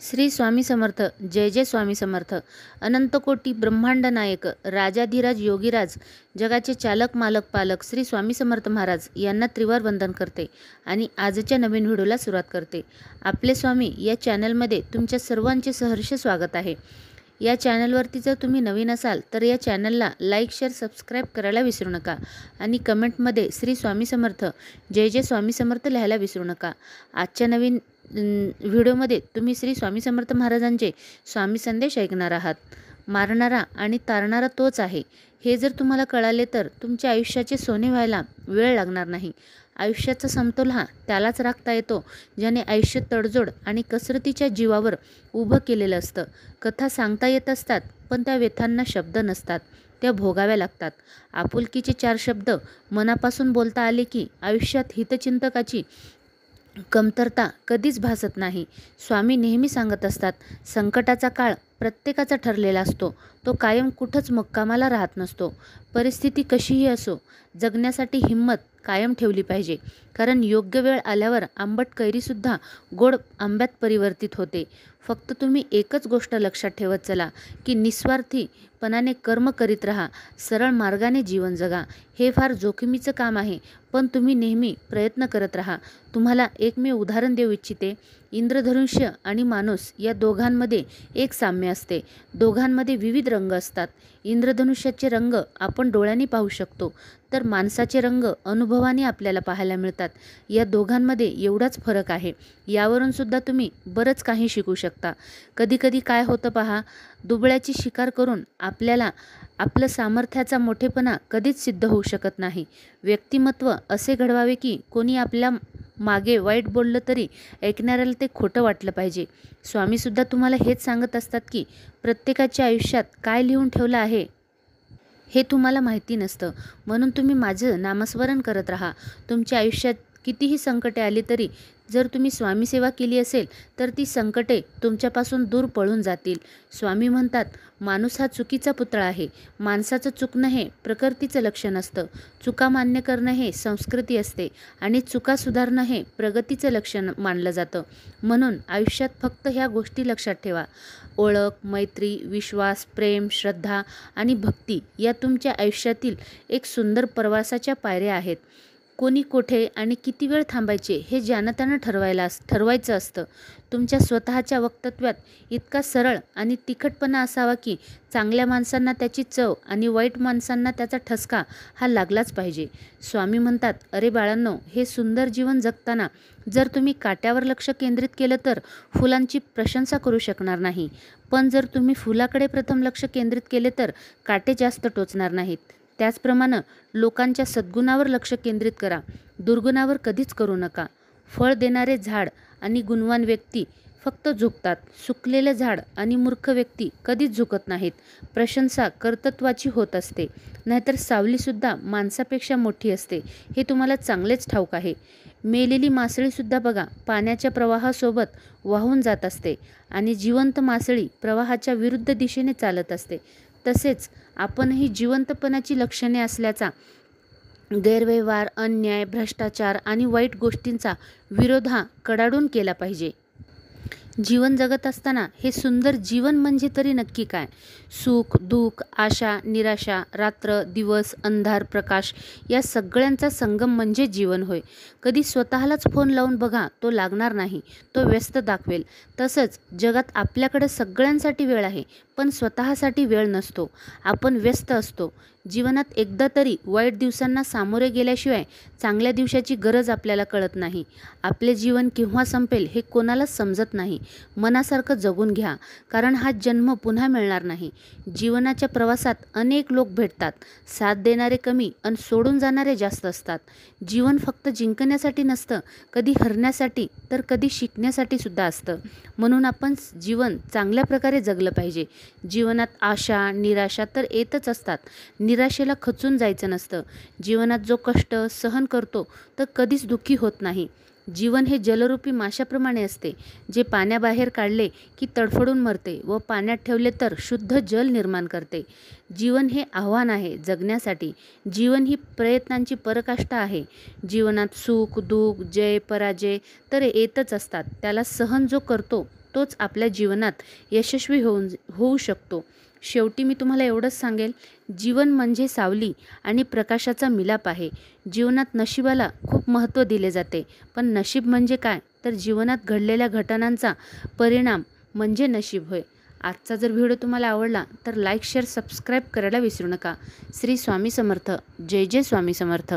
श्री स्वामी समर्थ. जय जय स्वामी समर्थ. अनंत कोटी ब्रह्मांड नायक राजाधिराज योगीराज जगाचे चालक मालक पालक श्री स्वामी समर्थ महाराज यांना त्रिवार वंदन करते आणि आजच्या नवीन व्हिडिओला सुरुवात करते. आपले स्वामी या चॅनलमध्ये तुमच्या सर्वांचे सहर्ष स्वागत आहे. या चॅनलवरती जर तुम्ही नवीन असाल तर या चॅनलला लाईक शेअर सबस्क्राईब करायला विसरू नका आणि कमेंटमध्ये श्री स्वामी समर्थ जय जय स्वामी समर्थ लिहायला विसरू नका. आजच्या नवीन व्हिडिओमध्ये तुम्ही श्री स्वामी समर्थ महाराजांचे स्वामी संदेश ऐकणार आहात. मारणारा आणि तारणारा तोच आहे हे जर तुम्हाला कळाले तर तुमच्या आयुष्याचे सोने व्हायला वेळ लागणार नाही. आयुष्याचा समतोल हा त्यालाच राखता येतो ज्याने आयुष्य तडजोड आणि कसरतीच्या जीवावर उभं केलेलं असतं. कथा सांगता येत असतात पण त्या व्यथांना शब्द नसतात, त्या भोगाव्या लागतात. आपुलकीचे 4 शब्द मनापासून बोलता आले की आयुष्यात हितचिंतकाची कमतरता कधीच भासत नाही. स्वामी नेहमी सांगत असतात, संकटाचा काळ प्रत्येकाचा ठरलेला असतो, तो कायम कुठंच मुक्कामाला राहत नसतो. परिस्थिती कशीही असो, जगण्यासाठी हिंमत कायम ठेवली पाहिजे, कारण योग्य वेळ आल्यावर आंबट कैरीसुद्धा गोड आंब्यात परिवर्तित होते. फक्त तुम्ही एकच गोष्ट लक्षात ठेवत चला की निस्वार्थीपणाने कर्म करीत राहा, सरळ मार्गाने जीवन जगा. हे फार जोखमीचं काम आहे, पण तुम्ही नेहमी प्रयत्न करत राहा. तुम्हाला एक मी उदाहरण देऊ इच्छिते. इंद्रधनुष्य आणि माणूस या दोघांमध्ये एक साम्य असते. दोघांमध्ये विविध रंग असतात. इंद्रधनुष्याचे रंग आपण डोळ्यांनी पाहू शकतो, तर माणसाचे रंग अनुभवाने आपल्याला पाहायला मिळतात. या दोघांमध्ये एवढाच फरक आहे. यावरून सुद्धा तुम्ही बरंच काही शिकू शकता. कधीकधी काय होतं पहा, दुबळ्याची शिकार करून आपल्याला आपलं सामर्थ्याचा मोठेपणा कधीच सिद्ध होऊ शकत नाही. व्यक्तिमत्व असे घडवावे की कोणी आपल्या मागे वाईट बोललं तरी ऐकणाऱ्याला ते खोटं वाटलं पाहिजे. स्वामीसुद्धा तुम्हाला हेच सांगत असतात की प्रत्येकाच्या आयुष्यात काय लिहून ठेवलं आहे हे तुम्हाला माहिती नसतं, म्हणून तुम्ही माझं नामस्मरण करत राहा. तुमच्या आयुष्यात कितीही संकटे आली तरी जर तुम्ही स्वामी सेवा केली असेल तर ती संकटे तुमच्यापासून दूर पळून जातील. स्वामी म्हणतात, माणूस हा चुकीचा पुतळा आहे. माणसाचं चुकणं हे प्रकृतीचं लक्षण असतं. चुका मान्य करणं हे संस्कृती असते आणि चुका सुधारणं हे प्रगतीचं लक्षण मानलं जातं. म्हणून आयुष्यात फक्त ह्या गोष्टी लक्षात ठेवा. ओळख, मैत्री, विश्वास, प्रेम, श्रद्धा आणि भक्ती या तुमच्या आयुष्यातील एक सुंदर प्रवासाच्या पायऱ्या आहेत. कोणी कोठे आणि किती वेळ थांबायचे हे ज्यानं त्यानं ठरवायचं असतं. तुमच्या स्वतःच्या वक्तव्यात इतका सरळ आणि तिखटपणा असावा की चांगल्या माणसांना त्याची चव आणि वाईट माणसांना त्याचा ठसका हा लागलाच पाहिजे. स्वामी म्हणतात, अरे बाळांनो, हे सुंदर जीवन जगताना जर तुम्ही काट्यावर लक्ष केंद्रित केलं तर फुलांची प्रशंसा करू शकणार नाही, पण जर तुम्ही फुलाकडे प्रथम लक्ष केंद्रित केले तर काटे जास्त टोचणार नाहीत. त्याचप्रमाणे लोकांच्या सद्गुणावर लक्ष केंद्रित करा, दुर्गुणावर कधीच करू नका. फळ देणारे झाड आणि गुणवान व्यक्ती फक्त झुकतात. सुकलेले झाड आणि मूर्ख व्यक्ती कधीच झुकत नाहीत. प्रशंसा कर्तृत्वाची होत असते, नाहीतर सावलीसुद्धा माणसापेक्षा मोठी असते, हे तुम्हाला चांगलेच ठाऊक आहे. मेलेली मासळीसुद्धा बघा पाण्याच्या प्रवाहासोबत वाहून जात असते आणि जिवंत मासळी प्रवाहाच्या विरुद्ध दिशेने चालत असते. तसेच आपणही जिवंतपणाची लक्षणे असल्याचा गैरव्यवहार, अन्याय, भ्रष्टाचार आणि वाईट गोष्टींचा विरोध हा कडाडून केला पाहिजे. जीवन जगत असताना हे सुंदर जीवन म्हणजे तरी नक्की काय? सुख, दुःख, आशा, निराशा, रात्र, दिवस, अंधार, प्रकाश या सगळ्यांचा संगम म्हणजे जीवन होय. कधी स्वतःलाच फोन लावून बघा, तो लागणार नाही, तो व्यस्त दाखवेल. तसंच जगात आपल्याकडे सगळ्यांसाठी वेळ आहे, पण स्वतःसाठी वेळ नसतो. आपण व्यस्त असतो. जीवनात एकदा तरी वाईट दिवसांना सामोरे गेल्याशिवाय चांगल्या दिवसाची गरज आपल्याला कळत नाही. आपले जीवन केव्हा संपेल हे कोणालाच समजत नाही. मनासारखं जगून घ्या, कारण हा जन्म पुन्हा मिळणार नाही. जीवनाच्या प्रवासात अनेक लोक भेटतात. साथ देणारे कमी आणि सोडून जाणारे जास्त असतात. जीवन फक्त जिंकण्यासाठी नसतं, कधी हरण्यासाठी तर कधी शिकण्यासाठी सुद्धा असतं. म्हणून आपण जीवन चांगल्या प्रकारे जगलं पाहिजे. जीवनात आशा, निराशा तर येतच असतात. निराशेला खचून जायचं नसतं. जीवनात जो कष्ट सहन करतो तर कधीच दुःखी होत नाही. जीवन हे जलरूपी माशाप्रमाणे असते, जे पाण्याबाहेर काढले की तडफडून मरते व पाण्यात ठेवले तर शुद्ध जल निर्माण करते. जीवन हे आव्हान आहे जगण्यासाठी. जीवन ही प्रयत्नांची पराकाष्ठा आहे. जीवनात सुख, दुःख, जय, पराजय तर येतच असतात. त्याला सहन जो करतो तोच आपल्या जीवनात यशस्वी होऊ शकतो. शेवटी मी तुम्हाला एवढंच सांगेल, जीवन म्हणजे सावली आणि प्रकाशाचा मिलाप आहे. जीवनात नशिबाला खूप महत्त्व दिले जाते, पण नशीब म्हणजे काय, तर जीवनात घडलेल्या घटनांचा परिणाम म्हणजे नशीब होय. आजचा जर व्हिडिओ तुम्हाला आवडला तर लाईक, शेअर, सबस्क्राईब करायला विसरू नका. श्री स्वामी समर्थ. जय जय स्वामी समर्थ.